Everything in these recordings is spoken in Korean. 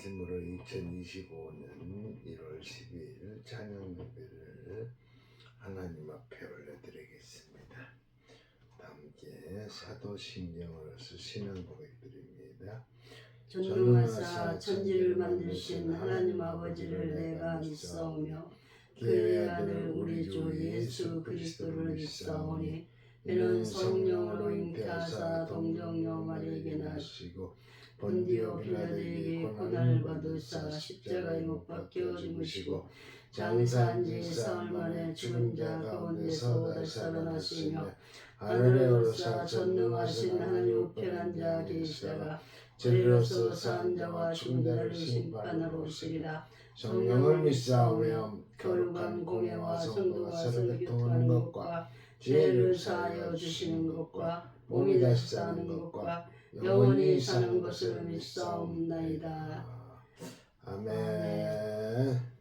말씀으로 2025년 1월 12일 찬양 예배를 하나님 앞에 올려드리겠습니다. 함께 사도신경으로서 신앙 고백드립니다. 전능하사 천지를 만드신 하나님 아버지를 내가 믿사오며 그의 아들 우리 주 예수 그리스도를 믿사오니 이는 성령으로 잉태하사 동정녀 마리에게 나시고 본디오 빌라도에게 고난을 받으사 십자가에 못 박혀 죽으시고 장사한 지 사흘 만에 죽은 자 가운데서 다시 살아나시며 하늘에 오르사 전능하신 하나님 우편한 자 계시다가 저리로서 산 자와 죽은 자를 심판하러 오시리라. 성령을 믿사오며 거룩한 공회와 성도가 서로 교통하는 것과 죄를 사하여 주시는 것과 몸이 다시 사는 것과 영원히 사는 것을 믿사옵나이다. 아멘.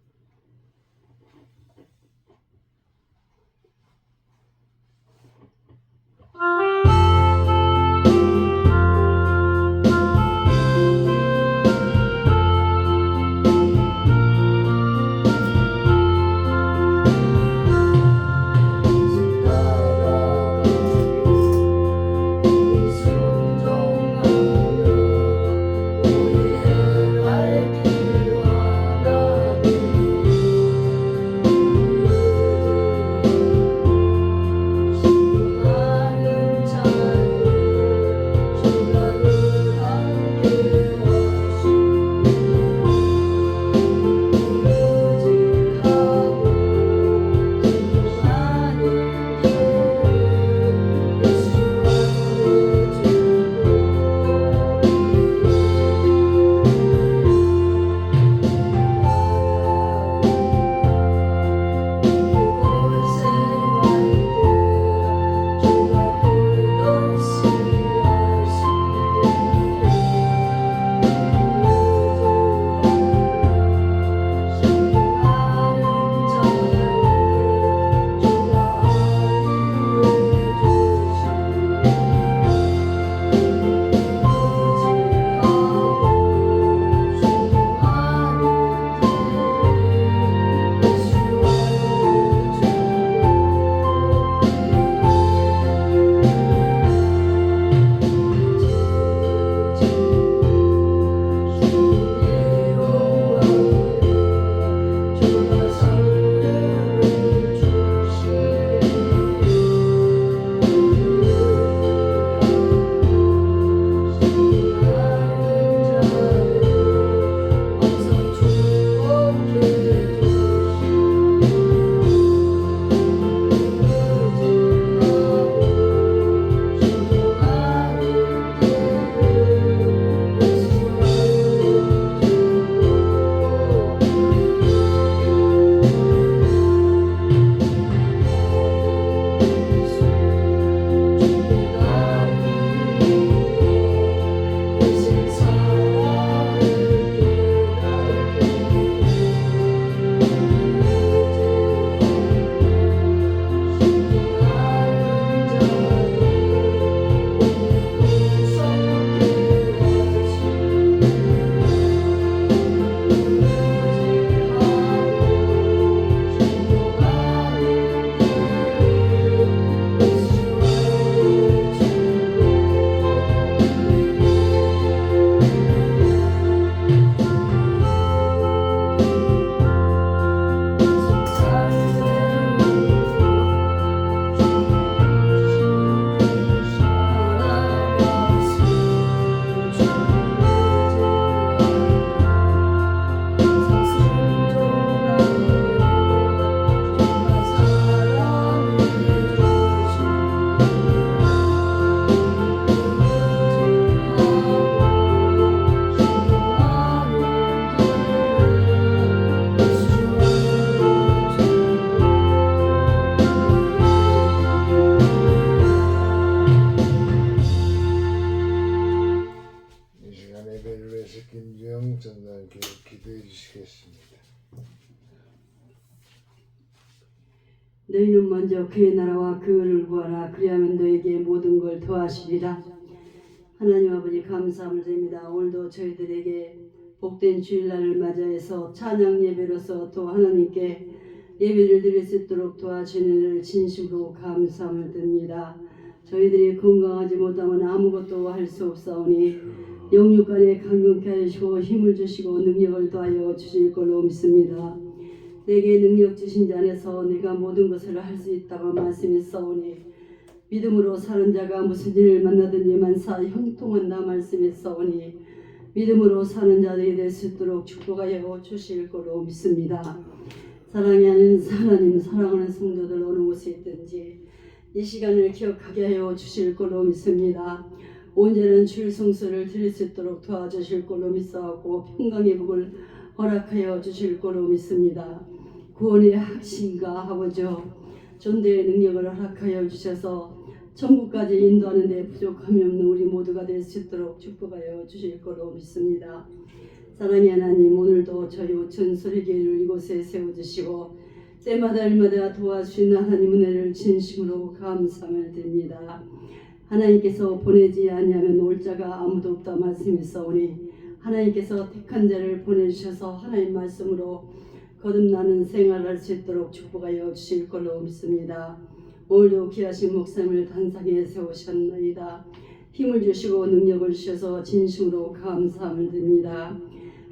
너희는 먼저 그의 나라와 그를 구하라. 그리하면 너에게 모든 걸 더하시리라. 하나님 아버지 감사함을 드립니다. 오늘도 저희들에게 복된 주일날을 맞이해서 찬양 예배로서 또 하나님께 예배를 드릴 수 있도록 도와주는 일을 진심으로 감사함을 드립니다. 저희들이 건강하지 못하면 아무것도 할 수 없사오니 영육간에 강건케 하시고 힘을 주시고 능력을 더하여 주실 걸로 믿습니다. 내게 능력 주신 자 안에서 내가 모든 것을 할 수 있다고 말씀했사오니 믿음으로 사는 자가 무슨 일을 만나든지 만사 형통한다 말씀했사오니 믿음으로 사는 자들이 될 수 있도록 축복하여 주실 걸로 믿습니다. 사랑하는 하나님, 사랑하는 성도들 어느 곳에 있든지 이 시간을 기억하게 하여 주실 걸로 믿습니다. 온전한 주일 성수를 드릴 수 있도록 도와주실 걸로 믿사오고 평강의 복을 허락하여 주실 걸로 믿습니다. 구원의 핵심과 아버지여 전도의 능력을 허락하여 주셔서 천국까지 인도하는 데 부족함이 없는 우리 모두가 될 수 있도록 축복하여 주실 걸로 믿습니다. 사랑의 하나님, 오늘도 저희 오천 소리교회를 이곳에 세워주시고 때마다 일마다 도와주시는 하나님 은혜를 진심으로 감사함을 드립니다. 하나님께서 보내지 아니하면 올 자가 아무도 없다 말씀했사오니 하나님께서 택한 자를 보내주셔서 하나님 말씀으로 거듭나는 생활을 할 수 있도록 축복하여 주실 걸로 믿습니다. 오늘도 귀하신 목사님을 단상에 세우셨나이다. 힘을 주시고 능력을 주셔서 진심으로 감사함을 드립니다.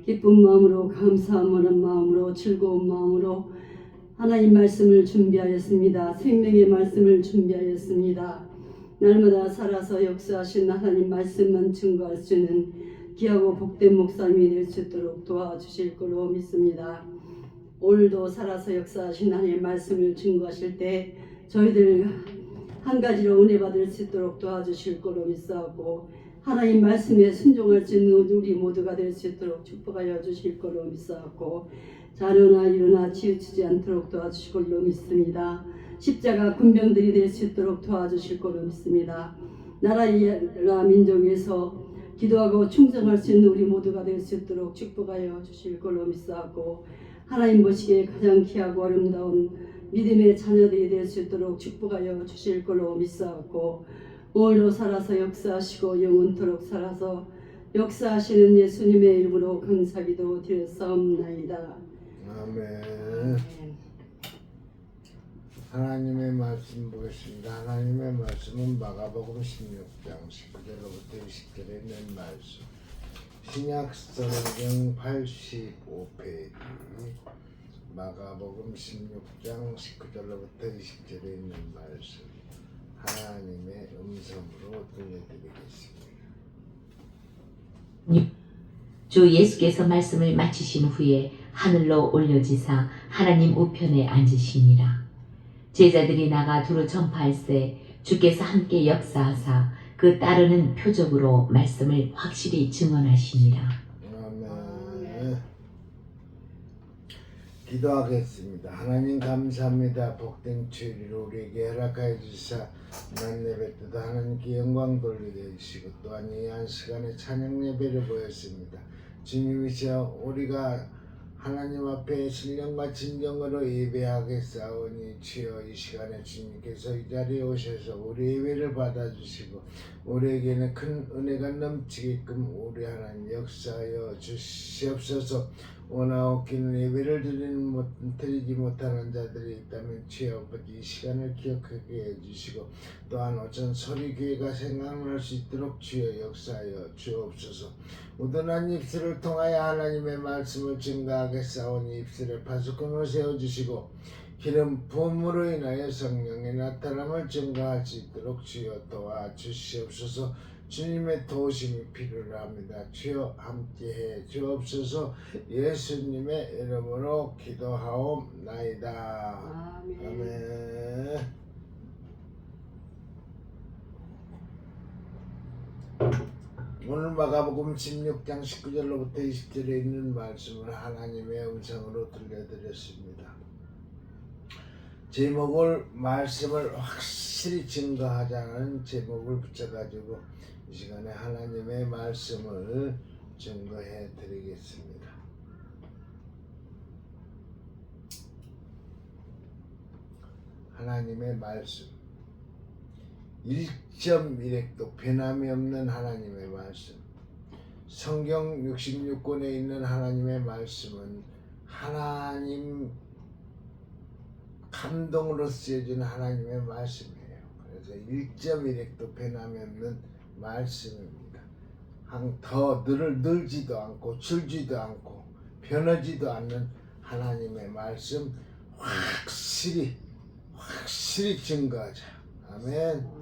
기쁜 마음으로 감사하는 마음으로 즐거운 마음으로 하나님 말씀을 준비하였습니다. 생명의 말씀을 준비하였습니다. 날마다 살아서 역사하신 하나님 말씀만 증거할 수 있는 귀하고 복된 목사님이 될 수 있도록 도와주실 걸로 믿습니다. 오늘도 살아서 역사하신 하나님 말씀을 증거하실 때 저희들 한 가지로 은혜 받을 수 있도록 도와주실 걸로 믿사오고 하나님 말씀에 순종할 수 있는 우리 모두가 될 수 있도록 축복하여 주실 걸로 믿사오고 자려나 일어나 치우치지 않도록 도와주실 걸로 믿습니다. 십자가 군병들이 될 수 있도록 도와주실 걸로 믿습니다. 나라 민족 위해서 기도하고 충성할 수 있는 우리 모두가 될 수 있도록 축복하여 주실 걸로 믿사오고 하나님 보시기에 가장 귀하고 아름다운 믿음의 자녀들이 될 수 있도록 축복하여 주실 걸로 믿사오고 오늘도 살아서 역사하시고 영원토록 살아서 역사하시는 예수님의 이름으로 감사기도 드렸사옵나이다. 아멘. 하나님의 말씀 보겠습니다. 하나님의 말씀은 마가복음 16장 19절로부터 20절에 있는 말씀. 신약성경 85페이지 마가복음 16장 19절로부터 20절에 있는 말씀. 하나님의 음성으로 들려드리겠습니다. 주 예수께서 말씀을 마치신 후에 하늘로 올려지사 하나님 우편에 앉으시니라. 제자들이 나가 두루 전파할세 주께서 함께 역사하사 그 따르는 표적으로 말씀을 확실히 증언하시니라. 아멘. 기도하겠습니다. 하나님 감사합니다. 복된 주일을 우리에게 허락하여 주사 난 예배때도 하나님께 영광 돌리게 해주시고 또한 이 한 시간에 찬양 예배를 보였습니다. 주님이시여 우리가 하나님 앞에 신령과 진정으로 예배하겠사오니 주여 이 시간에 주님께서 이 자리에 오셔서 우리 예배를 받아주시고 우리에게는 큰 은혜가 넘치게끔 우리 하나님 역사하여 주시옵소서. 원하옵기는 예배를 드리지 못하는 자들이 있다면 주여 아버지 이 시간을 기억하게 해주시고 또한 오천 소리교회가 생각날 수 있도록 주여 역사하여 주옵소서. 우둔한 입술을 통하여 하나님의 말씀을 증거하겠사오니 입술에 파수꾼을 세워주시고 기름 부음으로 인하여 성령의 나타남을 증거할 수 있도록 주여 도와주시옵소서. 주님의 도우심이 필요합니다. 주여 함께해 주옵소서. 예수님의 이름으로 기도하옵나이다. 아멘. 오늘 마가복음 16장 19절로부터 20절에 있는 말씀을 하나님의 음성으로 들려드렸습니다. 제목을 말씀을 확실히 증거하자는 제목을 붙여가지고 이 시간에 하나님의 말씀을 증거해 드리겠습니다. 하나님의 말씀 1.1핵도 변함이 없는 하나님의 말씀 성경 66권에 있는 하나님의 말씀은 하나님 감동으로 쓰여진 하나님의 말씀이에요. 그래서 1.1획도 변함이 없는 말씀입니다. 더 늘지도 않고 줄지도 않고 변하지도 않는 하나님의 말씀 확실히 증거하자. 아멘.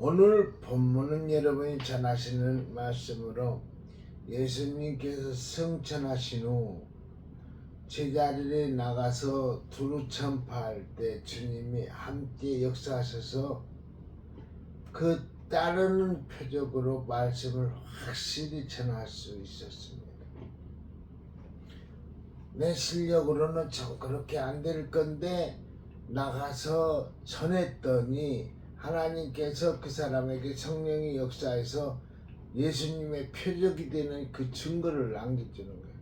오늘 본문은 여러분이 전하시는 말씀으로 예수님께서 승천하신 후 제자리에 나가서 두루 전파할 때 주님이 함께 역사하셔서 그 따르는 표적으로 말씀을 확실히 전할 수 있었습니다. 내 실력으로는 좀 그렇게 안 될 건데 나가서 전했더니 하나님께서 그 사람에게 성령이 역사해서 예수님의 표적이 되는 그 증거를 남겨주는 거예요.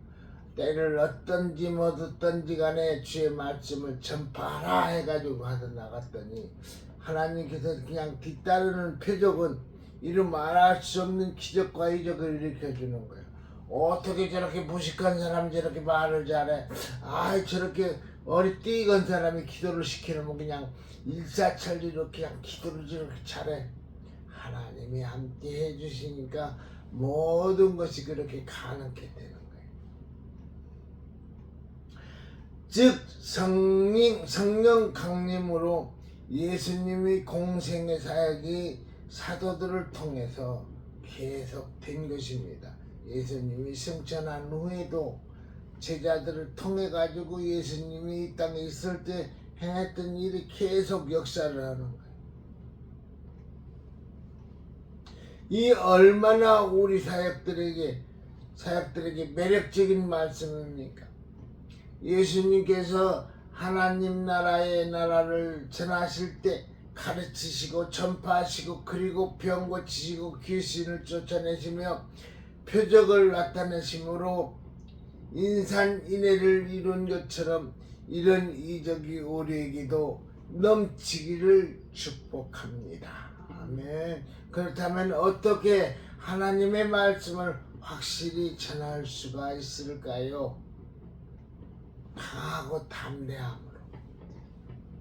때를 어떤지 못 어떤지 간에 주의 말씀을 전파하라 해가지고 하다 나갔더니 하나님께서 그냥 뒤따르는 표적은 이루 말할 수 없는 기적과 이적을 일으켜주는 거예요. 어떻게 저렇게 무식한 사람이 저렇게 말을 잘해? 저렇게 어리띠건 사람이 기도를 시키면 그냥 일사천리로 그냥 기도를 저렇게 잘해. 하나님이 함께 해주시니까 모든 것이 그렇게 가능하게 되는 거예요. 즉 성령 강림으로 예수님의 공생의 사역이 사도들을 통해서 계속 된 것입니다. 예수님이 승천한 후에도 제자들을 통해 가지고 예수님이 이 땅에 있을 때 행했던 일이 계속 역사를 하는 거예요. 이 얼마나 우리 사역들에게 매력적인 말씀입니까? 예수님께서 하나님 나라를 전하실 때 가르치시고 전파하시고 그리고 병 고치시고 귀신을 쫓아내시며 표적을 나타내심으로 인산인해를 이룬 것처럼 이런 이적이 우리에게도 넘치기를 축복합니다. 아멘. 그렇다면 어떻게 하나님의 말씀을 확실히 전할 수가 있을까요? 강하고 담대함으로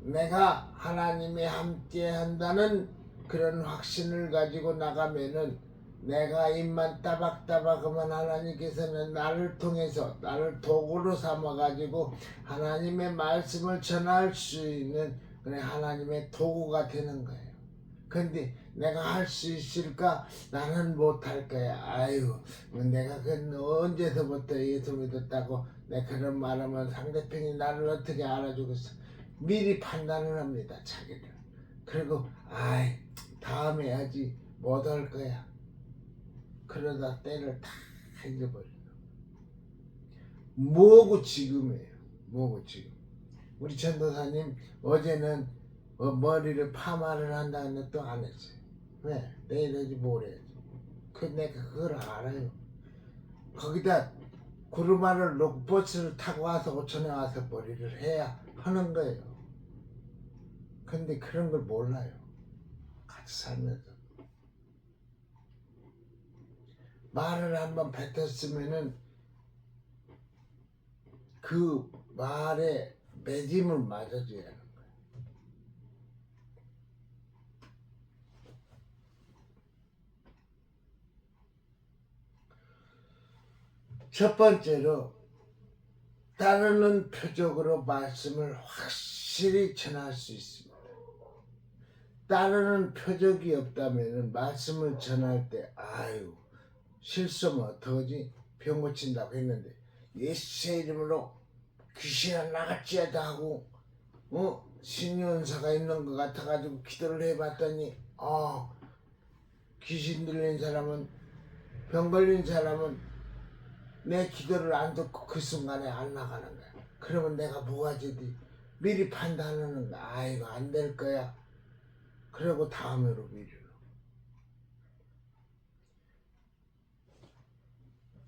내가 하나님이 함께 한다는 그런 확신을 가지고 나가면은 내가 입만 따박따박하면 하나님께서는 나를 통해서 나를 도구로 삼아가지고 하나님의 말씀을 전할 수 있는 그런 하나님의 도구가 되는 거예요. 근데 내가 할 수 있을까? 나는 못할 거야. 내가 언제서부터 예수 믿었다고 내가 그런 말하면 상대편이 나를 어떻게 알아주겠어? 미리 판단을 합니다, 자기를. 그리고 다음에 하지 못할 거야. 그러다 때를 다 잊어버리고. 뭐고 지금이에요. 뭐고 지금. 우리 전도사님 어제는 머리를 파마를 한다는데 또 안 했어요. 왜? 내일 하지 모레 하지. 내가 그걸 알아요. 거기다 구르마를 놓고 버스를 타고 와서 오천에 와서 머리를 해야 하는 거예요. 근데 그런 걸 몰라요. 같이 살면서. 말을 한번 뱉었으면은 그 말에 매짐을 맞아줘야 하는 거예요. 첫 번째로 따르는 표적으로 말씀을 확실히 전할 수 있습니다. 따르는 표적이 없다면 말씀을 전할 때 실수하면 어떡하지? 병 고친다고 했는데 예수의 이름으로 귀신이 나갔지야다 하고 신유은사가 있는 것 같아가지고 기도를 해봤더니 귀신 들린 사람은 병 걸린 사람은 내 기도를 안 듣고 그 순간에 안 나가는 거야. 그러면 내가 뭐하지? 미리 판단하는 거야. 이거 안 될 거야. 그러고 다음으로 미루어.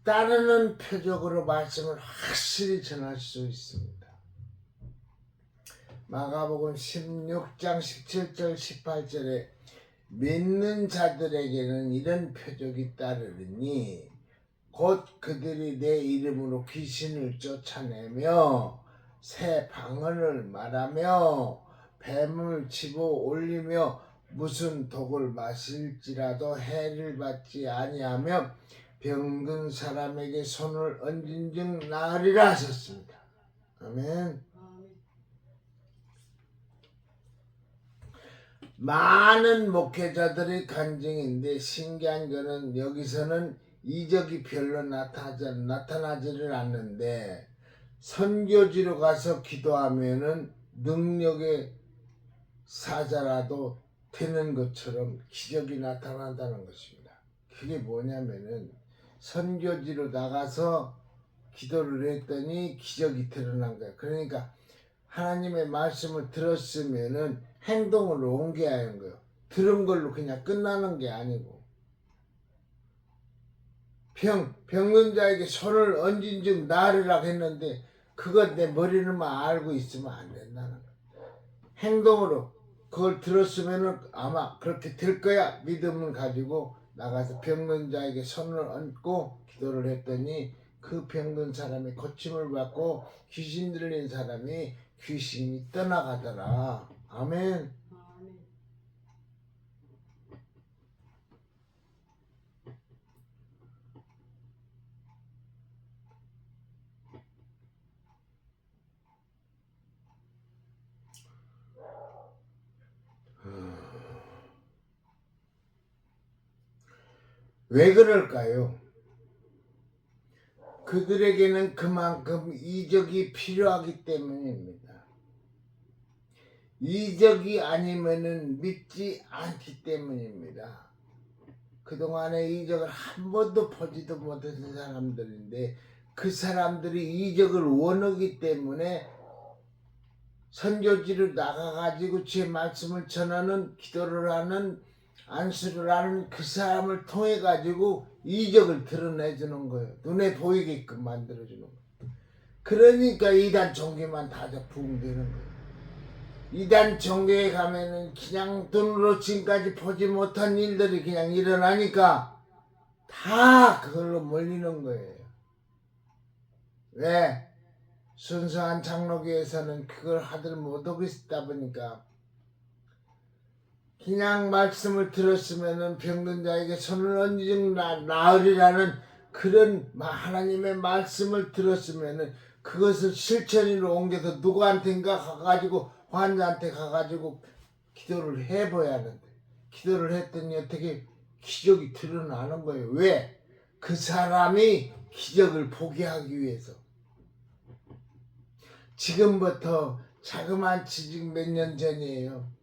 따르는 표적으로 말씀을 확실히 전할 수 있습니다. 마가복음 16장 17절 18절에 믿는 자들에게는 이런 표적이 따르니 곧 그들이 내 이름으로 귀신을 쫓아내며 새 방언을 말하며 뱀을 집어 올리며 무슨 독을 마실지라도 해를 받지 아니하며 병든 사람에게 손을 얹은 즉 나으리라 하셨습니다. 아멘. 많은 목회자들의 간증인데 신기한 거는 여기서는 이적이 별로 나타나지를 않는데 선교지로 가서 기도하면은 능력의 사자라도 되는 것처럼 기적이 나타난다는 것입니다. 그게 뭐냐면은 선교지로 나가서 기도를 했더니 기적이 드러난 거예요. 그러니까 하나님의 말씀을 들었으면은 행동으로 옮겨야 하는 거예요. 들은 걸로 그냥 끝나는 게 아니고 병든 자에게 손을 얹은 즉 나으리라 했는데 그것 내 머리로만 알고 있으면 안 된다는 거예요. 행동으로 그걸 들었으면은 아마 그렇게 될 거야 믿음을 가지고 나가서 병든 자에게 손을 얹고 기도를 했더니 그 병든 사람이 고침을 받고 귀신 들린 사람이 귀신이 떠나가더라. 아멘. 왜 그럴까요? 그들에게는 그만큼 이적이 필요하기 때문입니다. 이적이 아니면은 믿지 않기 때문입니다. 그동안에 이적을 한 번도 보지도 못한 사람들인데 그 사람들이 이적을 원하기 때문에 선교지로 나가가지고 제 말씀을 전하는 기도를 하는 안수를 하는 그 사람을 통해 가지고 이적을 드러내주는 거예요. 눈에 보이게끔 만들어주는 거예요. 그러니까 이단 종교만 다 부흥되는 거예요. 이단 종교에 가면은 그냥 눈으로 지금까지 보지 못한 일들이 그냥 일어나니까 다 그걸로 몰리는 거예요. 왜? 순수한 장로교에서는 그걸 하들 못하고 있다 보니까 그냥 말씀을 들었으면은 병든 자에게 손을 얹은 나으리라는 그런 하나님의 말씀을 들었으면은 그것을 실천으로 옮겨서 누구한테인가 가가지고 환자한테 가가지고 기도를 해봐야 하는데 기도를 했더니 어떻게 기적이 드러나는 거예요. 왜? 그 사람이 기적을 보게 하기 위해서. 지금부터 자그마치 지금 몇 년 전이에요.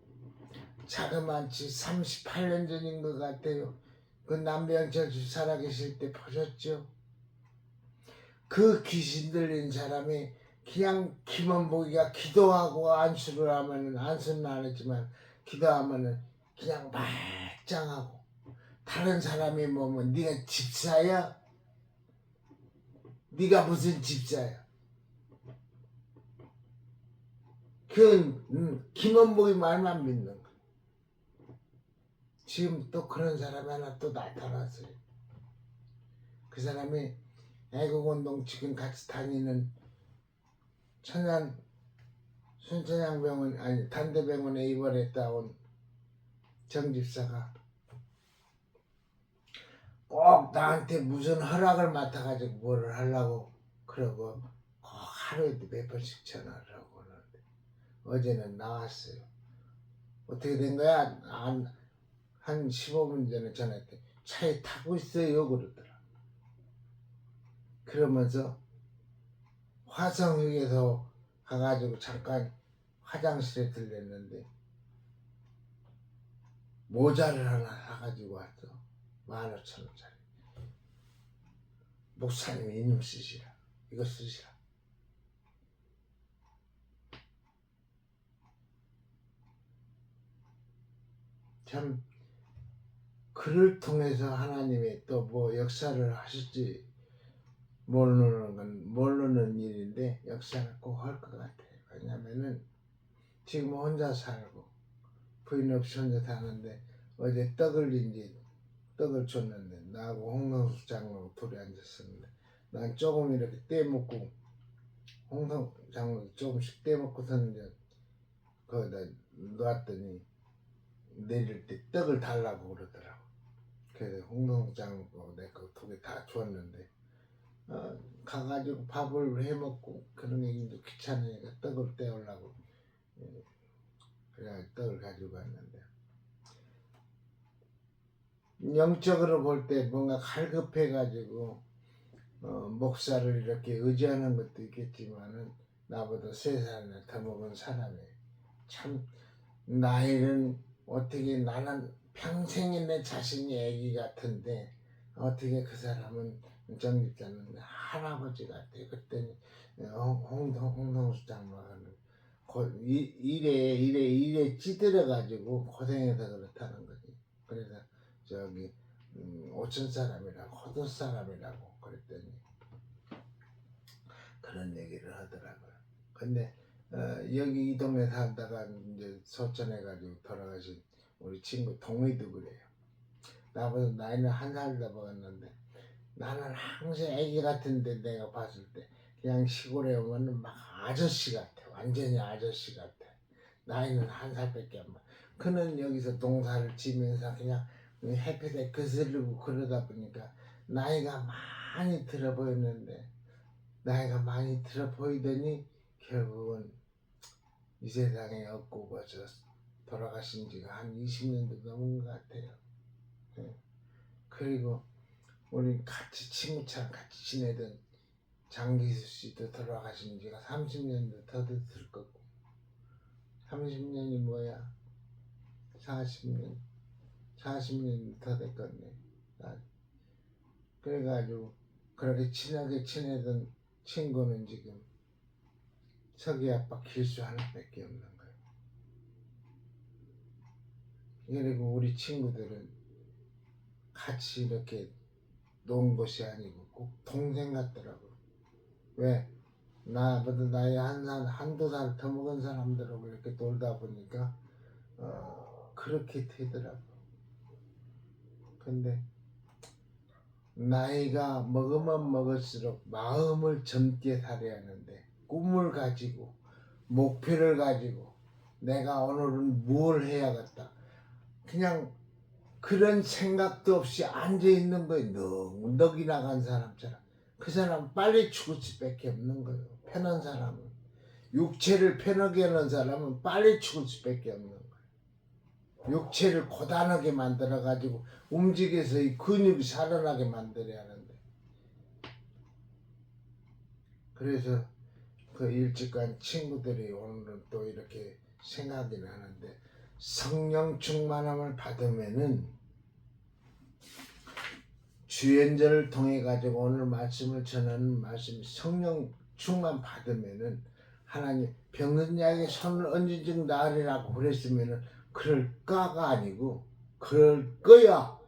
자그마치 38년 전인 것 같아요. 그 남병철 주 살아계실 때 보셨죠? 그 귀신 들린 사람이 그냥 김원복이가 기도하고 안수를 하면은 안수는 안 했지만 기도하면은 그냥 말짱하고 다른 사람이 뭐면 네가 집사야? 네가 무슨 집사야? 그건 김원복이 말만 믿는 거야. 지금 또 그런 사람이 하나 또 나타났어요. 그 사람이 애국운동 지금 같이 다니는 순천향병원 아니 단대병원에 입원했다 온 정집사가 꼭 나한테 무슨 허락을 맡아가지고 뭐를 하려고 그러고 꼭 하루에도 몇 번씩 전화를 하고 그러는데 어제는 나왔어요. 어떻게 된 거야? 한 15분 전에 전화했더니 차에 타고 있어요 그러더라. 그러면서 화성역에서 가가지고 잠깐 화장실에 들렸는데 모자를 하나 사가지고 왔어. 15,000원짜리. 목사님 이름 쓰시라. 이거 쓰시라. 참 그를 통해서 하나님이 또 뭐 역사를 하실지 모르는 일인데 역사는 꼭 할 것 같아요. 왜냐면은 지금 혼자 살고 부인 없이 혼자 사는데 어제 떡을 줬는데 나하고 홍성수 장로 둘이 앉았었는데 난 조금 이렇게 떼먹고 홍성 장로 조금씩 떼먹고서는 거기다 놨더니 내릴 때 떡을 달라고 그러더라고. 그래서 홍성수 장로 내가 두 개 다 줬는데 가가지고 밥을 해먹고 그런 게 이제 귀찮으니까 떡을 떼우려고 그래 떡을 가지고 왔는데 영적으로 볼 때 뭔가 갈급해가지고 목사를 이렇게 의지하는 것도 있겠지만은 나보다 3살이나 더 먹은 사람이 참 나이는 어떻게 나는 평생에 내 자신이 애기 같은데 어떻게 그 사람은 정직자는 할아버지 같아. 그랬더니 홍성수 장로는 일에 찌들어가지고 고생해서 그렇다는 거지. 그래서 저기 오천 사람이라고 호도 사람이라고 그랬더니 그런 얘기를 하더라고요. 근데 여기 이 동네 살다가 이제 소천해가지고 돌아가신 우리 친구 동의도 그래요. 나보다 나이는 1살 더 먹었는데 나는 항상 애기 같은데 내가 봤을 때 그냥 시골에 오면은 막 아저씨 같아. 완전히 아저씨 같아. 나이는 1살밖에 안 먹어. 그는 여기서 농사를 지면서 그냥 햇빛에 거스르고 그러다 보니까 나이가 많이 들어 보였는데 나이가 많이 들어 보이더니 결국은 이 세상에 없고 벌써 돌아가신 지가 한 20년도 넘은 것 같아요. 네. 그리고 우리 같이 친구처럼 같이 지내던 장기수 씨도 돌아가신 지가 30년도 더 됐을 거고 30년이 뭐야 40년 더 됐겠네. 그래가지고 그렇게 친하게 지내던 친구는 지금 서기 아빠 길수 하나밖에 없는 거예요. 그리고 우리 친구들은 같이 이렇게 논 것이 아니고 꼭 동생 같더라고. 왜? 나보다 나이 한두 살 더 먹은 사람들하고 이렇게 놀다 보니까 그렇게 되더라고. 근데 나이가 먹으면 먹을수록 마음을 젊게 살아야 하는데 꿈을 가지고 목표를 가지고 내가 오늘은 뭘 해야겠다. 그냥 그런 생각도 없이 앉아있는 거예요. 넋이 나간 사람처럼. 그 사람은 빨리 죽을 수밖에 없는 거예요. 편한 사람은. 육체를 편하게 하는 사람은 빨리 죽을 수밖에 없는 거예요. 육체를 고단하게 만들어가지고 움직여서 이 근육이 살아나게 만들어야 하는데. 그래서 그 일찍 간 친구들이 오늘은 또 이렇게 생각이 나는데 성령 충만함을 받으면은 주연절을 통해 가지고 오늘 말씀을 전하는 말씀 성령 충만 받으면은 하나님 병든 자에게 손을 얹은 즉 나으리라고 그랬으면은 그럴까가 아니고 그럴 거야가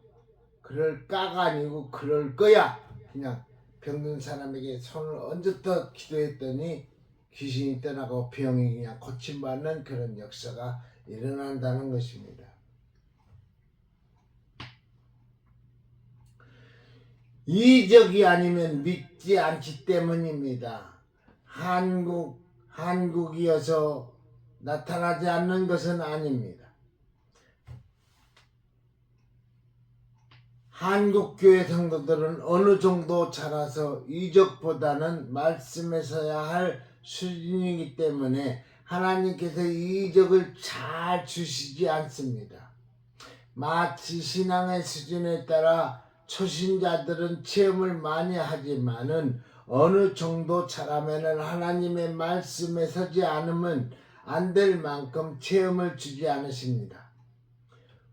아니고 그럴 거야. 그냥 병든 사람에게 손을 얹었다 기도했더니 귀신이 떠나고 병이 그냥 고침받는 그런 역사가 일어난다는 것입니다. 이적이 아니면 믿지 않기 때문입니다. 한국이어서 나타나지 않는 것은 아닙니다. 한국교회 성도들은 어느 정도 자라서 이적보다는 말씀에 서야 할 수준이기 때문에 하나님께서 이적을 잘 주시지 않습니다. 마치 신앙의 수준에 따라 초신자들은 체험을 많이 하지만은 어느 정도 자라면은 하나님의 말씀에 서지 않으면 안 될 만큼 체험을 주지 않으십니다.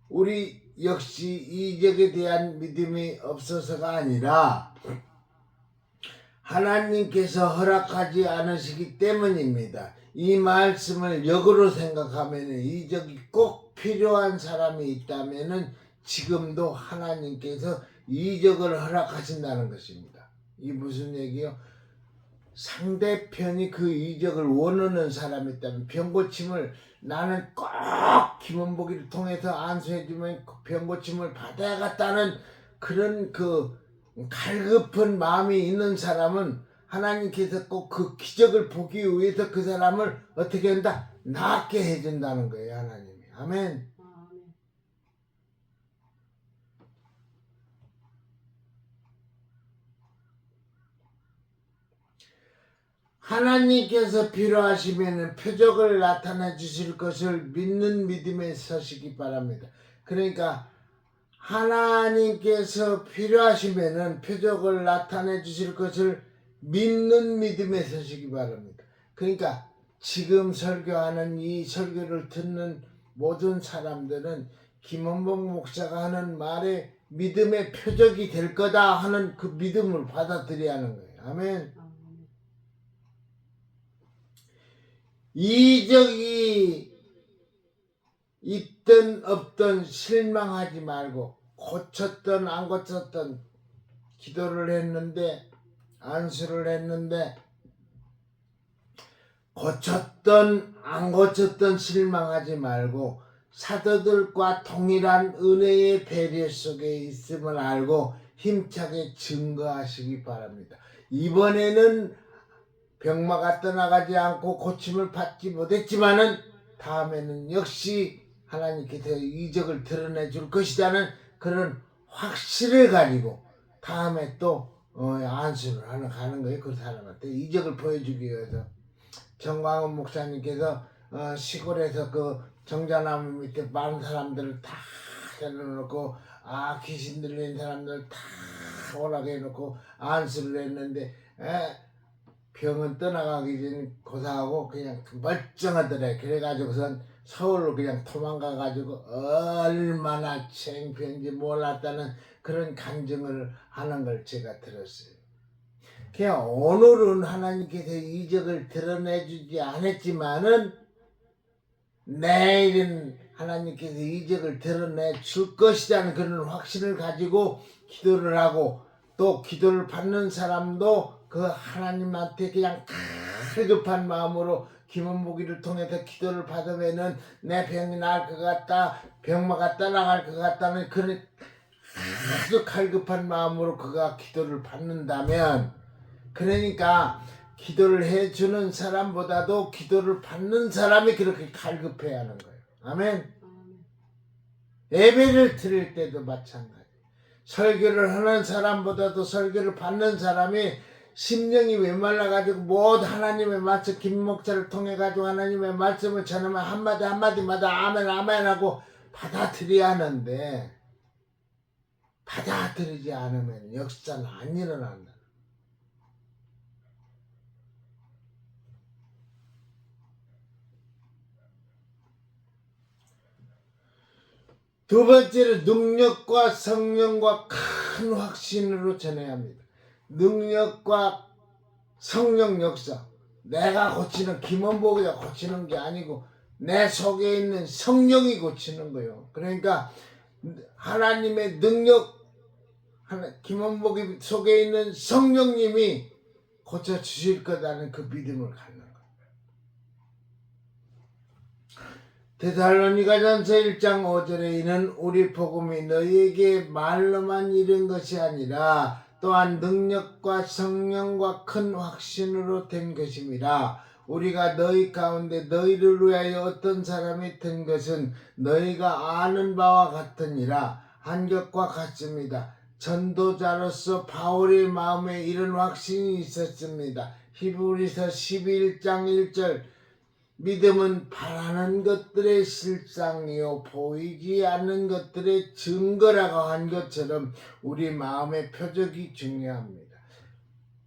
우리 역시 이적에 대한 믿음이 없어서가 아니라 하나님께서 허락하지 않으시기 때문입니다. 이 말씀을 역으로 생각하면 이적이 꼭 필요한 사람이 있다면 지금도 하나님께서 이적을 허락하신다는 것입니다. 이게 무슨 얘기요? 상대편이 그 이적을 원하는 사람이 있다면 병고침을 나는 꼭 김원복이를 통해서 안수해주면 그 병고침을 받아야겠다는 그런 그 갈급한 마음이 있는 사람은 하나님께서 꼭 그 기적을 보기 위해서 그 사람을 어떻게 한다? 낫게 해준다는 거예요, 하나님이. 아멘. 아멘. 하나님께서 필요하시면 표적을 나타내 주실 것을 믿는 믿음에 서시기 바랍니다. 그러니까 하나님께서 필요하시면 표적을 나타내 주실 것을 믿는 믿음에 서시기 바랍니다. 그러니까 지금 설교하는 이 설교를 듣는 모든 사람들은 김원복 목사가 하는 말에 믿음의 표적이 될 거다 하는 그 믿음을 받아들여야 하는 거예요. 아멘. 아멘. 이적이 있든 없든 실망하지 말고 고쳤든 안 고쳤든 기도를 했는데 안수를 했는데 고쳤든 안 고쳤든 실망하지 말고 사도들과 동일한 은혜의 배려 속에 있음을 알고 힘차게 증거하시기 바랍니다. 이번에는 병마가 떠나가지 않고 고침을 받지 못했지만은 다음에는 역시 하나님께서 이적을 드러내 줄 것이라는 그런 확신을 가지고 다음에 또 안수를 가는 거예요. 그 사람한테 이적을 보여주기 위해서. 정광훈 목사님께서 시골에서 그 정자나무 밑에 많은 사람들을 다 해놓고 귀신 들린 사람들 다 오라고 해놓고 안수를 했는데 병은 떠나가기 전에 고사하고 그냥 멀쩡하더래. 그래가지고선 서울로 그냥 도망가가지고 얼마나 창피한지 몰랐다는 그런 간증을 하는 걸 제가 들었어요. 그냥 오늘은 하나님께서 이적을 드러내주지 않았지만은 내일은 하나님께서 이적을 드러내 줄 것이라는 그런 확신을 가지고 기도를 하고 또 기도를 받는 사람도 그 하나님한테 그냥 갈급한 마음으로 김원복이를 통해서 기도를 받으면은 내 병이 나을 것 같다, 병마가 떠나갈 것 같다는 그런 아주 갈급한 마음으로 그가 기도를 받는다면, 그러니까 기도를 해주는 사람보다도 기도를 받는 사람이 그렇게 갈급해야 하는 거예요. 아멘. 예배를 드릴 때도 마찬가지. 설교를 하는 사람보다도 설교를 받는 사람이 심령이 메말라가지고 모두 하나님의 말씀, 김 목사를 통해가지고 하나님의 말씀을 전하면 한마디 한마디마다 아멘 아멘 하고 받아들여야 하는데, 받아들이지 않으면 역사는 안 일어난다. 두 번째로 능력과 성령과 큰 확신으로 전해야 합니다. 능력과 성령 역사. 내가 고치는 김원복이가 고치는 게 아니고 내 속에 있는 성령이 고치는 거예요. 그러니까 하나님의 능력, 김원복이 속에 있는 성령님이 고쳐주실 거라는 그 믿음을 갖는 거예요. 데살로니가전서 1장 5절에 이는 우리 복음이 너희에게 말로만 이른 것이 아니라 또한 능력과 성령과 큰 확신으로 된 것임이라. 우리가 너희 가운데 너희를 위하여 어떤 사람이 된 것은 너희가 아는 바와 같으니라. 한 것과 같습니다. 전도자로서 바울의 마음에 이런 확신이 있었습니다. 히브리서 11장 1절 믿음은 바라는 것들의 실상이요 보이지 않는 것들의 증거라고 한 것처럼 우리 마음의 표적이 중요합니다.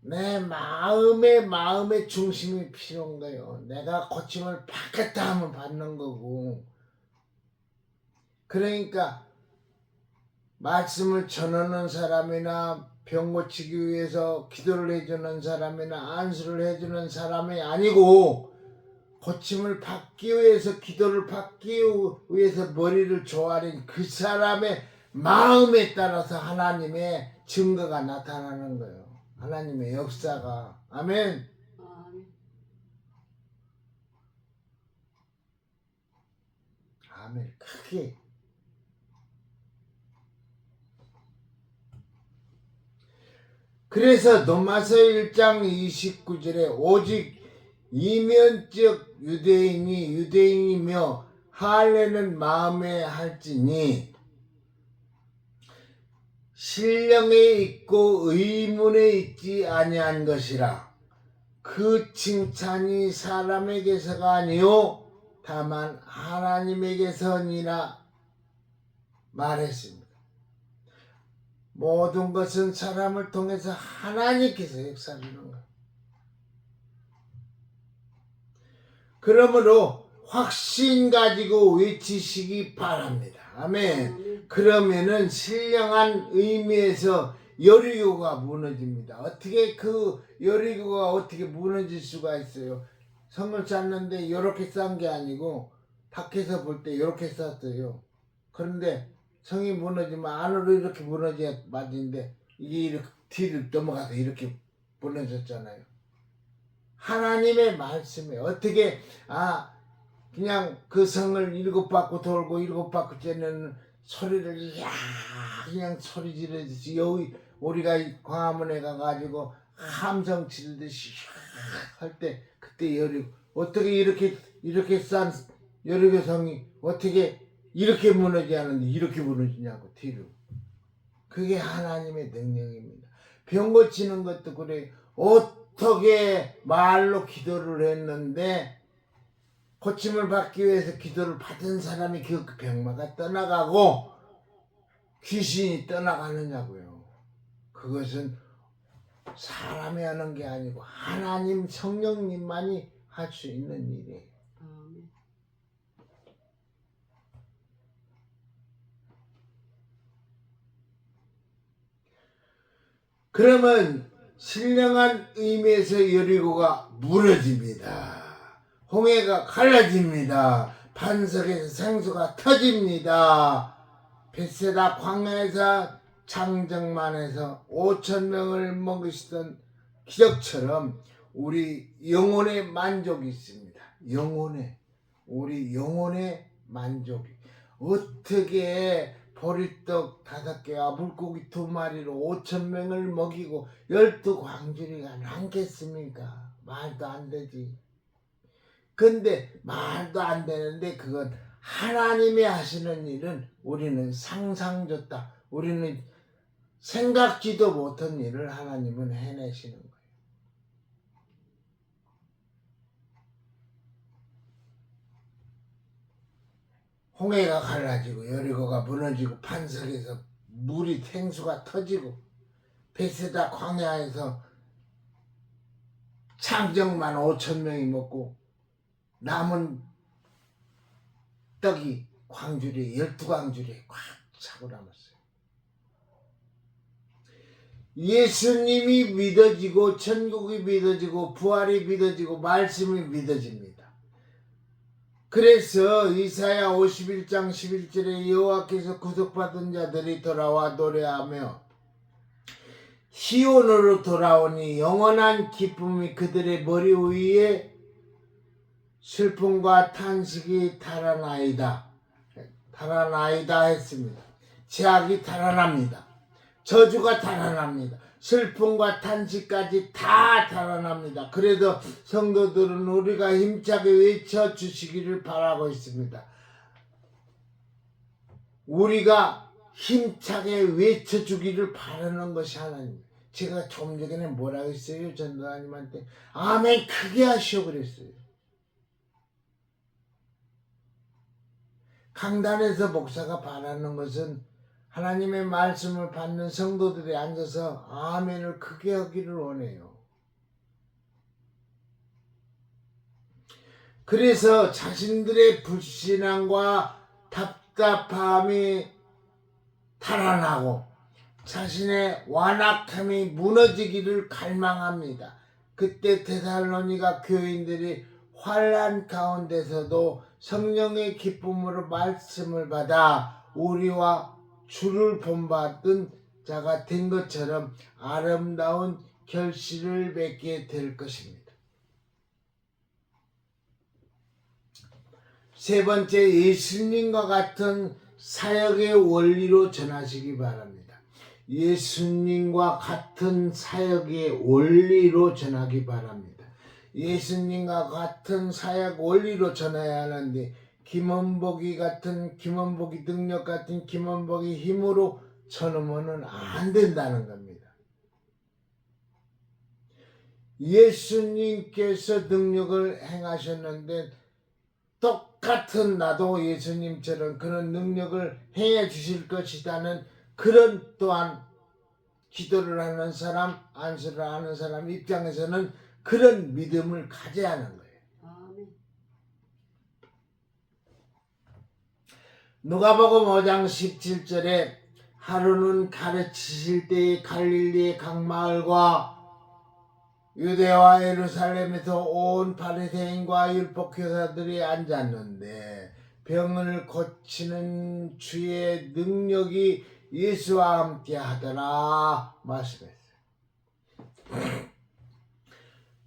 내 마음의 중심이 필요한 거예요. 내가 고침을 받겠다 하면 받는 거고. 그러니까 말씀을 전하는 사람이나 병 고치기 위해서 기도를 해주는 사람이나 안수를 해주는 사람이 아니고 고침을 받기 위해서 기도를 받기 위해서 머리를 조아린 그 사람의 마음에 따라서 하나님의 증거가 나타나는 거예요. 하나님의 역사가. 아멘. 아멘. 크게. 그래서 로마서 1장 29절에 오직 이면적 유대인이 유대인이며 할례는 마음에 할지니 신령에 있고 의문에 있지 아니한 것이라. 그 칭찬이 사람에게서가 아니요 다만 하나님에게서니라 말했습니다. 모든 것은 사람을 통해서 하나님께서 역사하시는 거예요. 그러므로 확신 가지고 외치시기 바랍니다. 아멘. 그러면은 신령한 의미에서 여리고가 무너집니다. 어떻게 그 여리고가 어떻게 무너질 수가 있어요? 성을 쌓는데 이렇게 쌓은 게 아니고 밖에서 볼 때 이렇게 쌓았어요. 그런데 성이 무너지면 안으로 이렇게 무너져야 맞는데 이게 이렇게 뒤를 넘어가서 이렇게 무너졌잖아요. 하나님의 말씀에 어떻게 그냥 그 성을 7바퀴 돌고 7바퀴째는 소리를 그냥 소리 지르듯이 여기 우리가 광화문에 가가지고 함성 치르듯이 할 때 그때 여리고 어떻게 이렇게 싼 여리고 성이 어떻게 이렇게 무너지지 않는데 이렇게 무너지냐고 뒤로. 그게 하나님의 능력입니다. 병 고치는 것도 그래. 어떻게 말로 기도를 했는데 고침을 받기 위해서 기도를 받은 사람이 그 병마가 떠나가고 귀신이 떠나가느냐고요. 그것은 사람이 하는 게 아니고 하나님 성령님만이 할 수 있는 일이에요. 그러면 신령한 의미에서 여리고가 무너집니다. 홍해가 갈라집니다. 반석에서 생수가 터집니다. 벳세다 광야에서 장정만에서 5,000명을 먹이시던 기적처럼 우리 영혼의 만족이 있습니다. 우리 영혼의 만족이 어떻게 보리떡 5개와 물고기 2마리로 5,000명을 먹이고 12광주리가 남겠습니까? 말도 안 되지. 근데 말도 안 되는데 그건 하나님이 하시는 일은 우리는 상상졌다. 우리는 생각지도 못한 일을 하나님은 해내시는 거예요. 홍해가 갈라지고 여리고가 무너지고 반석에서 물이 생수가 터지고 벳세다 광야에서 창정만 5,000명이 먹고 남은 떡이 광주리에 12광주리에 꽉 차고 남았어요. 예수님이 믿어지고 천국이 믿어지고 부활이 믿어지고 말씀이 믿어집니다. 그래서 이사야 51장 11절에 여호와께서 구속받은 자들이 돌아와 노래하며 시온으로 돌아오니 영원한 기쁨이 그들의 머리 위에 슬픔과 탄식이 달아나이다 했습니다. 제약이 달아납니다. 저주가 달아납니다. 슬픔과 탄식까지 다 달아납니다. 그래도 성도들은 우리가 힘차게 외쳐주시기를 바라고 있습니다. 우리가 힘차게 외쳐주기를 바라는 것이 하나님. 제가 좀 전에 뭐라고 했어요? 전도사님한테 아멘 크게 하시오 그랬어요. 강단에서 목사가 바라는 것은 하나님의 말씀을 받는 성도들이 앉아서 아멘을 크게 하기를 원해요. 그래서 자신들의 불신앙과 답답함이 달아나고 자신의 완악함이 무너지기를 갈망합니다. 그때 데살로니가 교인들이 환난 가운데서도 성령의 기쁨으로 말씀을 받아 우리와 주를 본받은 자가 된 것처럼 아름다운 결실을 맺게 될 것입니다. 세 번째, 예수님과 같은 사역의 원리로 전하시기 바랍니다. 예수님과 같은 사역의 원리로 전하기 바랍니다. 예수님과 같은 사역 원리로 전해야 하는데 김원복이 능력 같은 김원복이 힘으로 전하면은 안 된다는 겁니다. 예수님께서 능력을 행하셨는데 똑같은 나도 예수님처럼 그런 능력을 행해 주실 것이라는 그런 또한 기도를 하는 사람, 안수를 하는 사람 입장에서는 그런 믿음을 가져야 하는 거예요. 아멘. 누가복음 5장 17절에 하루는 가르치실 때에 갈릴리의 각 마을과 유대와 예루살렘에서 온 바리새인과 율법교사들이 앉았는데 병을 고치는 주의 능력이 예수와 함께 하더라 말씀했어요.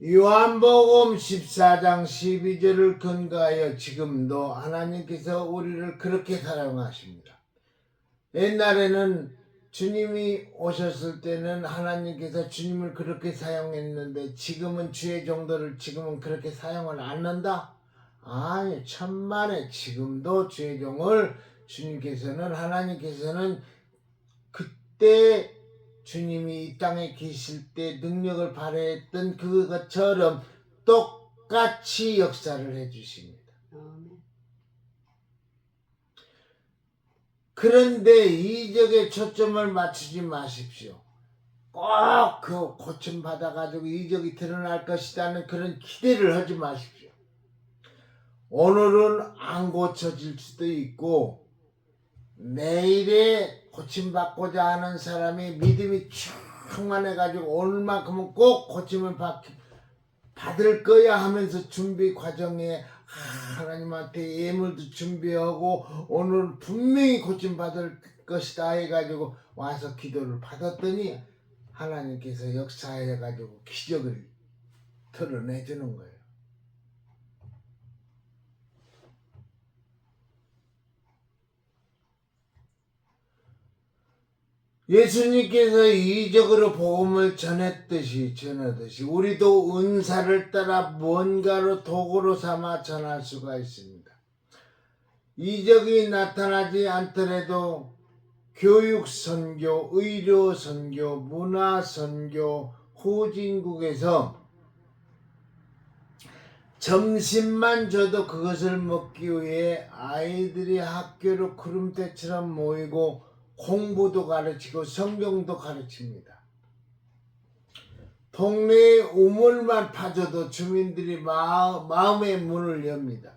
요한복음 14장 12절을 근거하여 지금도 하나님께서 우리를 그렇게 사랑하십니다. 옛날에는 주님이 오셨을 때는 하나님께서 주님을 그렇게 사용했는데 지금은 주의 종들을 지금은 그렇게 사용을 안 한다? 아니, 천만에 지금도 주의 종을 주님께서는 하나님께서는 그때 주님이 이 땅에 계실 때 능력을 발휘했던 그것처럼 똑같이 역사를 해주십니다. 아멘. 그런데 이적에 초점을 맞추지 마십시오. 꼭 그 고침 받아가지고 이적이 드러날 것이라는 그런 기대를 하지 마십시오. 오늘은 안 고쳐질 수도 있고 내일에 고침받고자 하는 사람이 믿음이 충만해가지고 오늘만큼은 꼭 고침을 받을 거야 하면서 준비 과정에 하나님한테 예물도 준비하고 오늘 분명히 고침받을 것이다 해가지고 와서 기도를 받았더니 하나님께서 역사해가지고 기적을 드러내주는 거예요. 예수님께서 이적으로 복음을 전하듯이 우리도 은사를 따라 뭔가로 도구로 삼아 전할 수가 있습니다. 이적이 나타나지 않더라도 교육 선교, 의료 선교, 문화 선교, 후진국에서 점심만 줘도 그것을 먹기 위해 아이들이 학교로 구름대처럼 모이고 공부도 가르치고 성경도 가르칩니다. 동네에 우물만 파줘도 주민들이 마음의 문을 엽니다.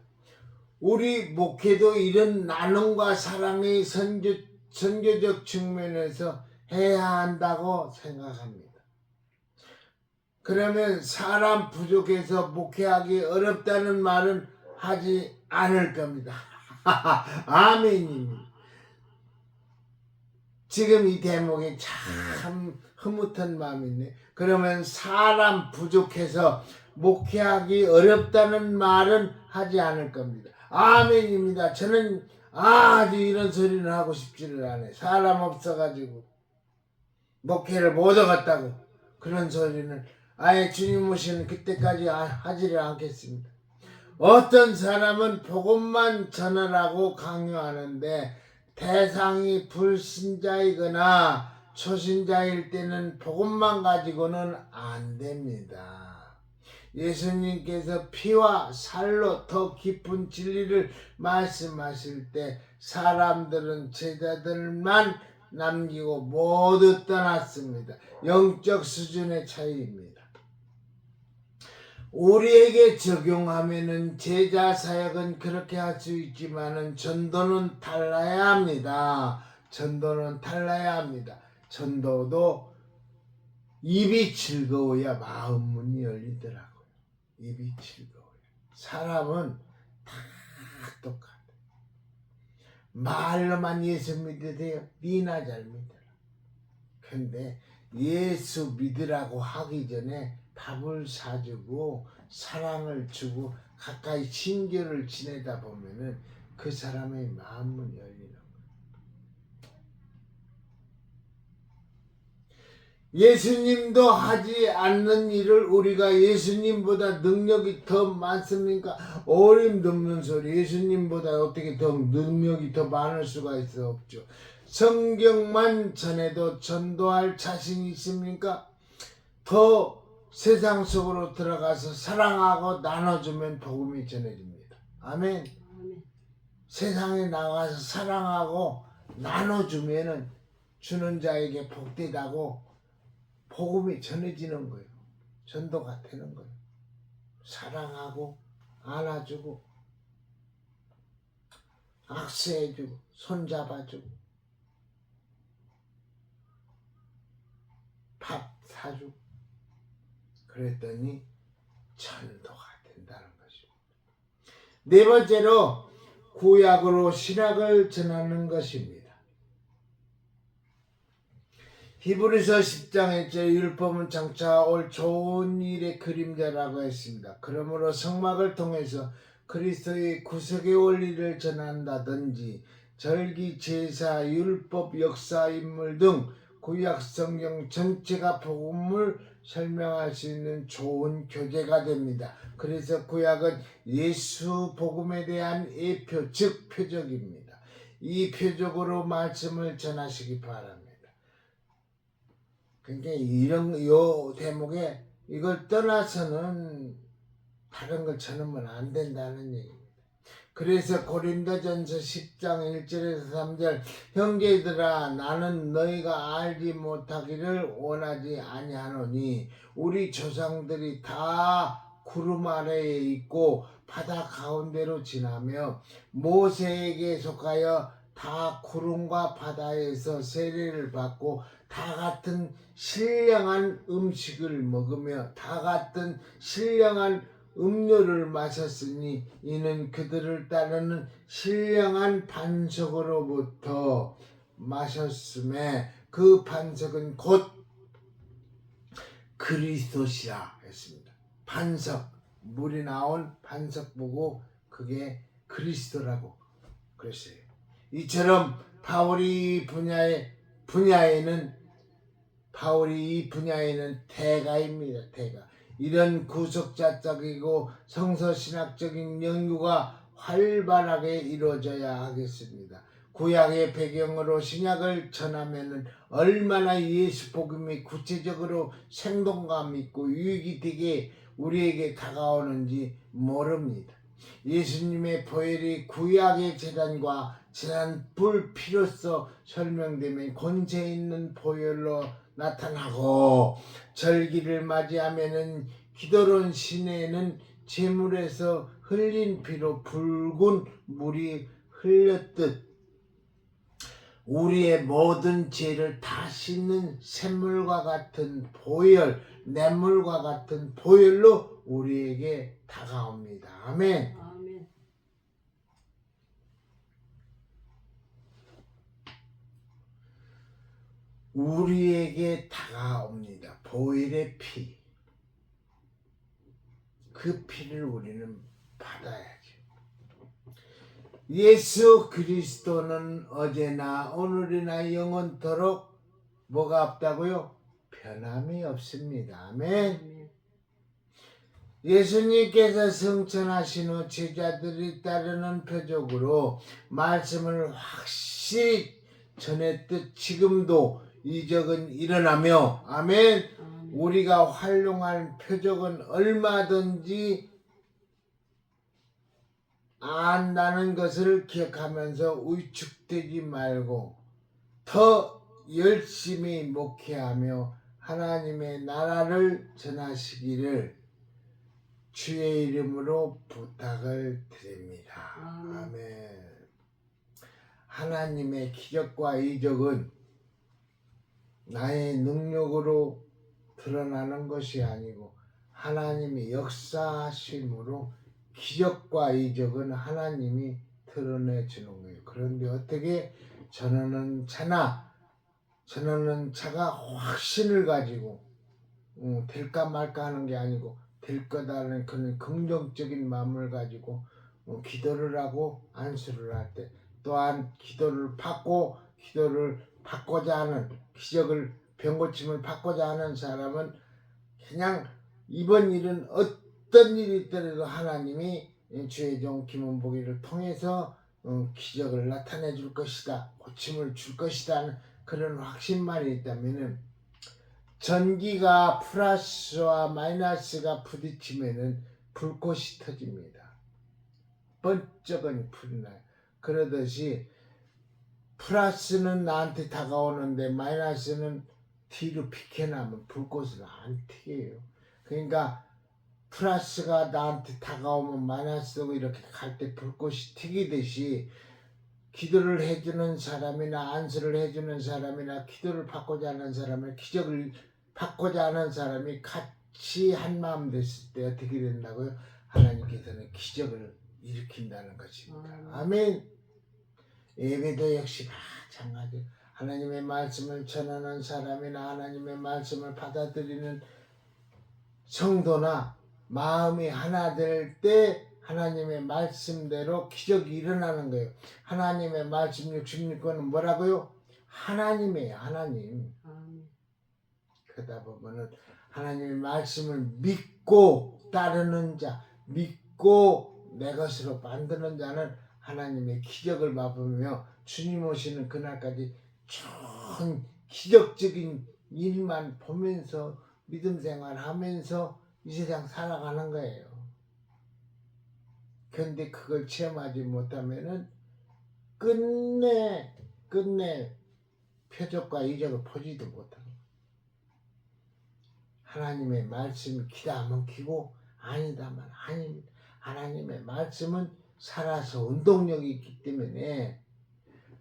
우리 목회도 이런 나눔과 사랑의 선교적 측면에서 해야 한다고 생각합니다. 그러면 사람 부족해서 목회하기 어렵다는 말은 하지 않을 겁니다. 아멘입니다. 지금 이 대목이 참 흐뭇한 마음이네. 그러면 사람 부족해서 목회하기 어렵다는 말은 하지 않을 겁니다. 아멘입니다. 저는 아주 이런 소리는 하고 싶지를 않아요. 사람 없어가지고 목회를 못 하겠다고 그런 소리는 아예 주님 오시는 그때까지 하지를 않겠습니다. 어떤 사람은 복음만 전하라고 강요하는데 대상이 불신자이거나 초신자일 때는 복음만 가지고는 안 됩니다. 예수님께서 피와 살로 더 깊은 진리를 말씀하실 때 사람들은 제자들만 남기고 모두 떠났습니다. 영적 수준의 차이입니다. 우리에게 적용하면은 제자 사역은 그렇게 할 수 있지만은 전도는 달라야 합니다. 전도는 달라야 합니다. 전도도 입이 즐거워야 마음 문이 열리더라고요. 입이 즐거워요. 사람은 다 똑같아요. 말로만 예수 믿으세요. 니나 잘 믿어라. 근데 예수 믿으라고 하기 전에 밥을 사주고 사랑을 주고 가까이 친교를 지내다 보면은 그 사람의 마음은 열리는 거예요. 예수님도 하지 않는 일을 우리가 예수님보다 능력이 더 많습니까? 어림없는 소리. 예수님보다 어떻게 더 능력이 더 많을 수가 있어? 없죠. 성경만 전해도 전도할 자신이 있습니까? 더 세상 속으로 들어가서 사랑하고 나눠주면 복음이 전해집니다. 아멘. 아멘. 세상에 나가서 사랑하고 나눠주면은 주는 자에게 복되다고 복음이 전해지는 거예요. 전도가 되는 거예요. 사랑하고 안아주고 악수해주고 손잡아주고 밥 사주고 그랬더니 전도가 된다는 것입니다. 네 번째로 구약으로 신약을 전하는 것입니다. 히브리서 10장 1절 율법은 장차 올 좋은 일의 그림자라고 했습니다. 그러므로 성막을 통해서 그리스도의 구속의 원리를 전한다든지 절기, 제사, 율법, 역사, 인물 등 구약 성경 전체가 복음을 설명할 수 있는 좋은 교재가 됩니다. 그래서 구약은 예수 복음에 대한 예표, 즉 표적입니다. 이 표적으로 말씀을 전하시기 바랍니다. 그러니까 요 대목에 이걸 떠나서는 다른 걸 전하면 안 된다는 얘기입니다. 그래서 고린도전서 10장 1절에서 3절 형제들아 나는 너희가 알지 못하기를 원하지 아니하노니 우리 조상들이 다 구름 아래에 있고 바다 가운데로 지나며 모세에게 속하여 다 구름과 바다에서 세례를 받고 다 같은 신령한 음식을 먹으며 다 같은 신령한 음료를 마셨으니 이는 그들을 따르는 신령한 반석으로부터 마셨음에 그 반석은 곧 그리스도시라 했습니다. 반석, 물이 나온 반석 보고 그게 그리스도라고 그랬어요. 이처럼 바울이 이 분야에는 대가입니다. 대가. 이런 구속자적이고 성서신학적인 연구가 활발하게 이루어져야 하겠습니다. 구약의 배경으로 신약을 전하면 얼마나 예수 복음이 구체적으로 생동감 있고 유익이 되게 우리에게 다가오는지 모릅니다. 예수님의 보혈이 구약의 제단과 제단 불필요서 설명되면 권세 있는 보혈로 나타나고 절기를 맞이하면은 기도론 시내에는 제물에서 흘린 피로 붉은 물이 흘렸듯 우리의 모든 죄를 다 씻는 샘물과 같은 보혈, 냇물과 같은 보혈로 우리에게 다가옵니다. 아멘. 아멘. 우리에게 다가옵니다. 보혈의 피. 그 피를 우리는 받아야죠. 예수 그리스도는 어제나 오늘이나 영원토록 뭐가 없다고요? 변함이 없습니다. 아멘. 아멘. 예수님께서 승천하신 후 제자들이 따르는 표적으로 말씀을 확실히 전했듯 지금도 이적은 일어나며 아멘. 아멘. 우리가 활용할 표적은 얼마든지 안다는 것을 기억하면서 위축되지 말고 더 열심히 목회하며 하나님의 나라를 전하시기를 주의 이름으로 부탁을 드립니다. 아멘. 하나님의 기적과 이적은 나의 능력으로 드러나는 것이 아니고 하나님이 역사하심으로 기적과 이적은 하나님이 드러내주는 거예요. 그런데 어떻게 전하는 자가 확신을 가지고 될까 말까 하는 게 아니고 될 거다라는 그런 긍정적인 마음을 가지고 기도를 하고 안수를 할 때, 또한 기도를 받고 기도를 받고자 하는, 기적을 병고침을 받고자 하는 사람은 그냥 이번 일은 어떤 일이 있더라도 하나님이 주의 종 김원복이를 통해서 기적을 나타내 줄 것이다, 고침을 줄 것이다 하는 그런 확신만 있다면은, 전기가 플러스와 마이너스가 부딪히면은 불꽃이 터집니다. 번쩍은 불이 나요. 그러듯이 플러스는 나한테 다가오는데 마이너스는 뒤로 비켜나면 불꽃을 안 튀겨요. 그러니까 플러스가 나한테 다가오면 마이너스도 이렇게 갈 때 불꽃이 튀기듯이, 기도를 해주는 사람이나 안수를 해주는 사람이나 기도를 받고자 하는 사람이나 기적을 받고자 하는 사람이 같이 한마음 됐을 때 어떻게 된다고요? 하나님께서는 기적을 일으킨다는 것입니다. 아멘. 예배도 역시 마찬가지. 하나님의 말씀을 전하는 사람이나 하나님의 말씀을 받아들이는 성도나 마음이 하나 될 때 하나님의 말씀대로 기적이 일어나는 거예요. 하나님의 말씀 66권은 뭐라고요? 하나님이에요. 하나님. 그러다 보면은 하나님의 말씀을 믿고 따르는 자, 믿고 내 것으로 만드는 자는 하나님의 기적을 맛보며 주님 오시는 그날까지 좋은 기적적인 일만 보면서 믿음 생활하면서 이 세상 살아가는 거예요. 그런데 그걸 체험하지 못하면은 끝내 표적과 이적을 보지도 못하고, 하나님의 말씀이 기다하면 기고 아니다면 아닙니다. 하나님의 말씀은 살아서 운동력이 있기 때문에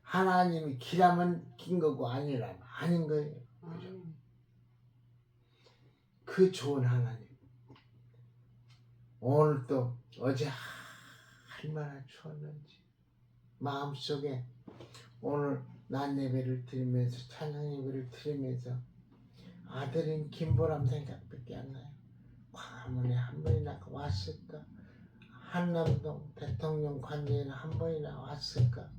하나님이 기라면 긴 거고 아니라면 아닌 거예요. 그죠? 그 좋은 하나님. 오늘도 어제 얼마나 추웠는지 마음속에 오늘 낮 예배를 드리면서 찬양 예배를 드리면서 아들인 김보람 생각밖에 안 나요. 광화문에 한 번이나 왔을까? 한남동 대통령 관제에는 한 번이나 왔을까?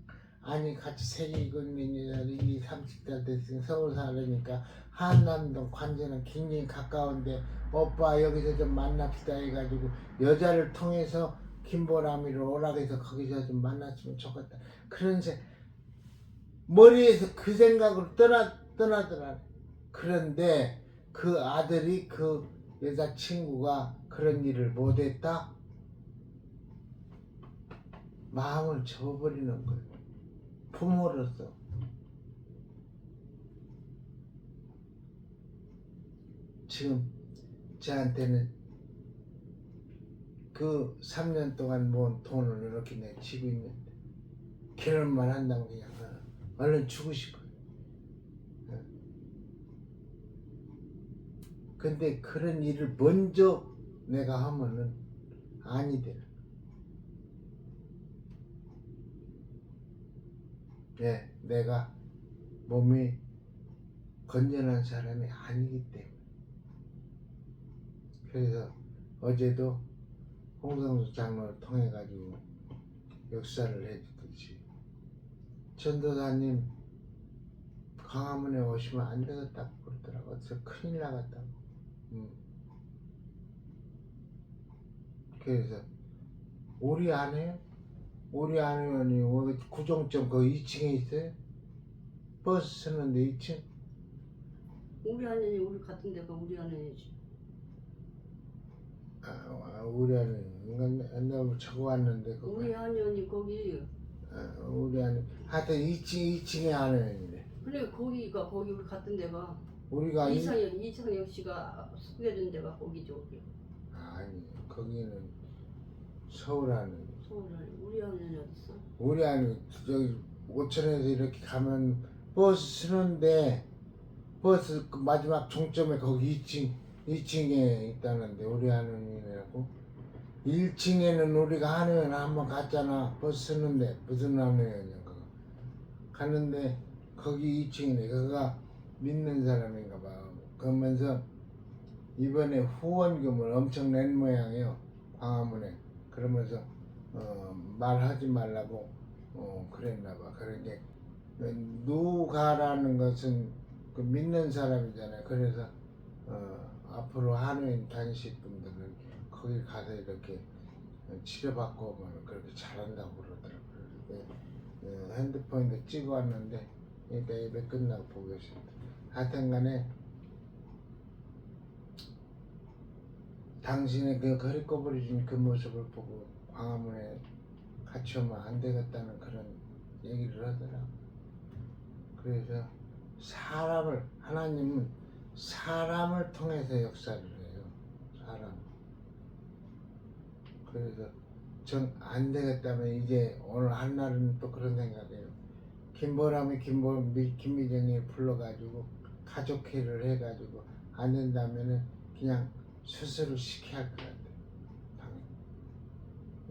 아니 같이 새기고 있는 1, 2, 30달 됐으니 서울 살으니까 한남동 관제는 굉장히 가까운데 오빠 여기서 좀 만납시다 해가지고 여자를 통해서 김보람이를 오라고 해서 거기서 좀 만났으면 좋겠다. 그런 머리에서 그 생각으로 떠나더라. 그런데 그 아들이 그 여자친구가 그런 일을 못했다? 마음을 접어버리는 거예요. 부모로서. 지금 저한테는 그 3년 동안 모은 돈을 이렇게 내치고 있는데 결혼만 한다면 그냥 얼른 주고 싶어요. 근데 그런 일을 먼저 내가 하면은 아니 되는 거예요. 네, 내가 몸이 건전한 사람이 아니기 때문에. 그래서 어제도 홍성수 장로를 통해 가지고 역사를 해주듯이 전도사님 광화문에 오시면 안 되겠다고 그러더라고. 어디서 큰일 나갔다고. 그래서 우리 아내요? 우리 아내는 구정점 그 2층에 있어요? 버스 쓰는데 2층? 우리 아내니 우리 같은 데가 우리 아내지. 우리 아내 내가 적어 왔는데 우리 아내니 거기. 우리 아내 하여튼 2층에 아내인데. 그래 거기가 거기 우리 같은 데가. 우리가 이상혁 씨가 소개해준 데가 거기죠. 거기. 아니 거기는 서울 아내. 서울 아내. 우리 아내는 어딨어? 우리 아내 저기 오천에서 이렇게 가면 버스 쓰는데 버스 그 마지막 종점에 거기 2층에 있다는데 우리 아내라고. 1층에는 우리가 한의원 한번 갔잖아. 버스 쓰는데 무슨 한의원이냐고 갔는데 거기 2층이네. 그가 믿는 사람인가 봐. 그러면서 이번에 후원금을 엄청 낸 모양이에요. 광화문에. 그러면서 말하지 말라고 그랬나봐. 그러니까 누가라는 것은 그 믿는 사람이잖아요. 그래서 앞으로 한인 단식 분들은 거기 가서 이렇게 치료받고 오면 그렇게 잘한다고 그러더라고요. 핸드폰도 찍어 왔는데 이따 예배 끝나고 보겠습니다. 하여튼간에 당신의 그 거리 꺼버려진 그 모습을 보고 광화문에 같이 오면 안 되겠다는 그런 얘기를 하더라고요. 그래서 하나님은 사람을 통해서 역사를 해요. 사람. 그래서 전 안 되겠다면 이제 오늘 한날은 또 그런 생각이에요. 김보람이 김미정이 불러가지고 가족회의를 해가지고 안 된다면은 그냥 수술을 시켜야 할 것 같아요.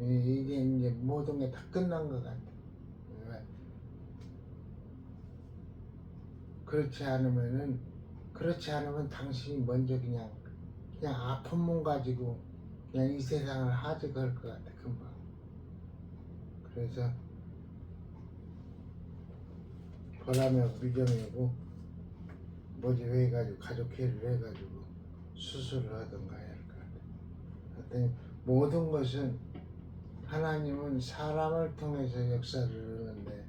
이게 이제 모든 게 다 끝난 것 같아요. 그렇지 않으면 당신이 먼저 그냥 아픈 몸 가지고 그냥 이 세상을 하직할 것 같아 금방. 그래서 보람하고 미정이고 모집해가지고 가족회의를 해가지고 수술을 하던가 해야 할 것 같아. 하여튼 모든 것은 하나님은 사람을 통해서 역사를 하는데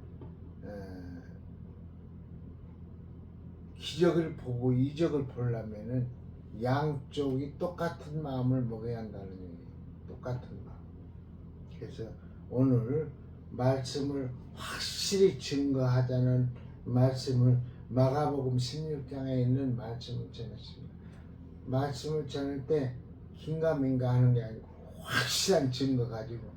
기적을 보고 이적을 보려면은 양쪽이 똑같은 마음을 먹어야 한다는 얘기예요. 똑같은 마음. 그래서 오늘 말씀을 확실히 증거하자는 말씀을 마가복음 16장에 있는 말씀을 전했습니다. 말씀을 전할 때 긴가민가 하는 게 아니고 확실한 증거 가지고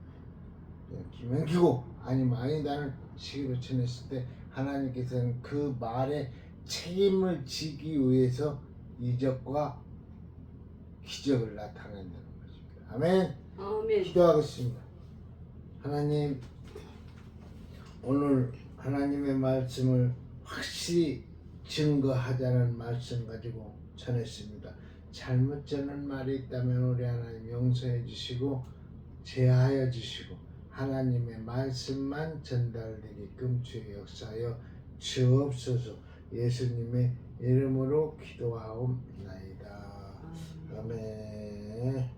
김현기고 아니면 아니다는 식으로 전했을 때 하나님께서는 그 말에 책임을 지기 위해서 이적과 기적을 나타낸다는 것입니다. 아멘. 아멘. 기도하겠습니다. 하나님, 오늘 하나님의 말씀을 확실히 증거하자는 말씀 가지고 전했습니다. 잘못 전한 말이 있다면 우리 하나님 용서해 주시고 제하여 주시고 하나님의 말씀만 전달되게끔 주의 역사하여 주옵소서. 예수님의 이름으로 기도하옵나이다. 아멘.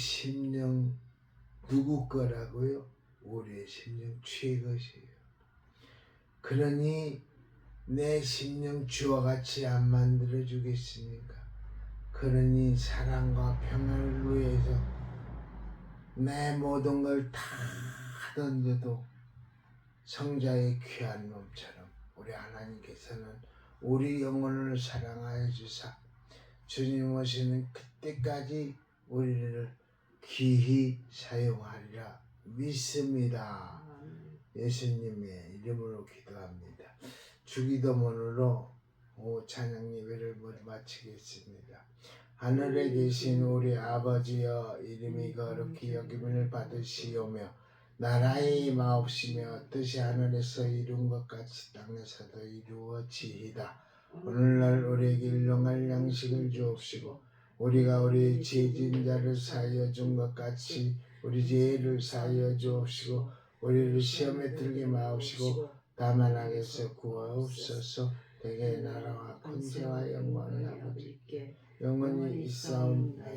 심령 누구 거라고요? 우리의 심령 주의 것이에요. 그러니 내 심령 주와 같이 안 만들어 주겠습니까? 그러니 사랑과 평안을 위해서 내 모든 걸 다 던져도 성자의 귀한 몸처럼 우리 하나님께서는 우리 영혼을 사랑하여 주사 주님 오시는 그때까지 우리를 귀히 사용하리라 믿습니다. 예수님의 이름으로 기도합니다. 주기도문으로 찬양 예배를 마치겠습니다. 하늘에 계신 우리 아버지여 이름이 거룩히 여김을 받으시오며 나라의 마옵시며 뜻이 하늘에서 이룬 것 같이 땅에서도 이루어지이다. 오늘날 우리에게 일용할 양식을 주옵시고 우리가 우리 죄진 자를 사하여 준 것 같이 우리 죄를 사하여 주옵시고 우리를 시험에 들게 마옵시고 다만 악에서 구하옵소서. 대개 나라와 권세와 영광이 아버지께 영원히 있사옵나이다.